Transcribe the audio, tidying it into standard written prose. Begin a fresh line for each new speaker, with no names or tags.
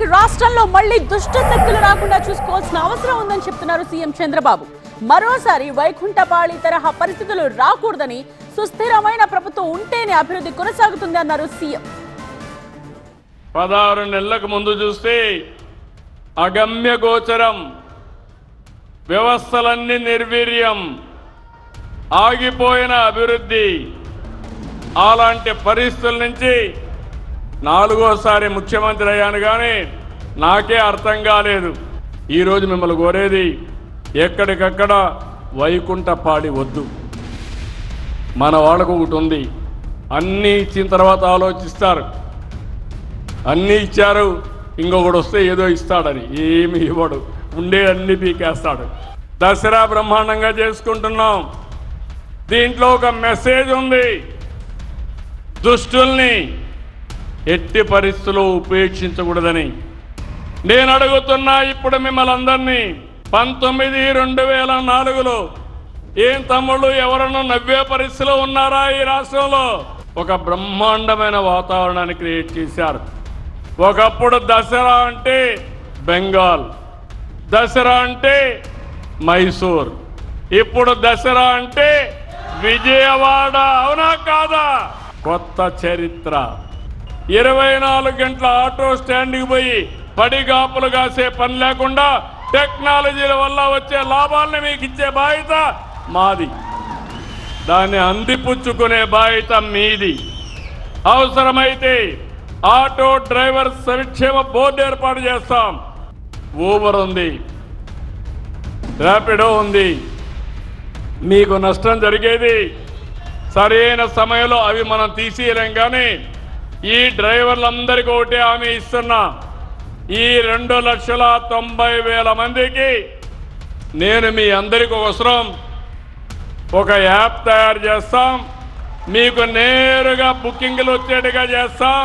మనకి రాష్ట్రంలో మళ్ళీ దుష్ట శక్తులు రాకుండా చూసుకోవాల్సిన అవసరం ఉందని చెప్తున్నారు సీఎం చంద్రబాబు. మరోసారి వైకుంఠపాళి తరహా పరిస్థితులు రాకూడదని, సుస్థిరమైన ప్రభుత్వం ఉంటేనే అభివృద్ధి కొనసాగుతుంది అన్నారు సీఎం.
16 నెలలకు ముందు చూస్తే అగమ్య గోచరం, వ్యవస్థలన్నీ నిర్వీర్యం, ఆగిపోయిన అభివృద్ధి. అలాంటి పరిస్థితుల నుంచి 4వసారి ముఖ్యమంత్రి అయ్యాను కానీ నాకే అర్థం కాలేదు. ఈరోజు మిమ్మల్ని కోరేది ఎక్కడికక్కడ వైకుంఠపాళి వద్దు. మన వాళ్ళకు ఒకటి ఉంది, అన్నీ ఇచ్చిన తర్వాత ఆలోచిస్తారు. అన్నీ ఇచ్చారు, ఇంకొకటి వస్తే ఏదో ఇస్తాడని. ఏమి ఇవ్వడు, ఉండే అన్ని పీకేస్తాడు. దసరా బ్రహ్మాండంగా చేసుకుంటున్నాం. దీంట్లో ఒక మెసేజ్ ఉంది, దుష్టుల్ని ఎట్టి పరిస్థితుల్లో ఉపేక్షించకూడదని. నేను అడుగుతున్నా ఇప్పుడు మిమ్మల్ని అందరినీ, 2004లో ఏం తమ్ముళ్ళు ఎవరన్నా నవ్వే పరిస్థితిలో ఉన్నారా? ఈ రాష్ట్రంలో ఒక బ్రహ్మాండమైన వాతావరణాన్ని క్రియేట్ చేశారు. ఒకప్పుడు దసరా అంటే బెంగాల్, దసరా అంటే మైసూర్, ఇప్పుడు దసరా అంటే విజయవాడ. అవునా కాదా? కొత్త చరిత్ర. 24 గంటల ఆటో స్టాండ్కి పోయి పడిగాపులు కాసే పని లేకుండా టెక్నాలజీల వల్ల వచ్చే లాభాలను మీకు ఇచ్చే బాధ్యత మాది, దాన్ని అందిపుచ్చుకునే బాధ్యత మీది. అవసరమైతే ఆటో డ్రైవర్ సంక్షేమ బోర్డు ఏర్పాటు చేస్తాం. ఊబర్ ఉంది, ర్యాపిడో ఉంది. మీకు నష్టం జరిగేది సరైన సమయంలో అవి మనం తీసేయలేం. కానీ ఈ డ్రైవర్లందరికీ ఒకటే హామీ ఇస్తున్నా, ఈ 2,90,000 మందికి నేను మీ అందరికీ అవసరం ఒక యాప్ తయారు చేస్తాం. మీకు నేరుగా బుకింగ్లు వచ్చేట్టుగా చేస్తాం.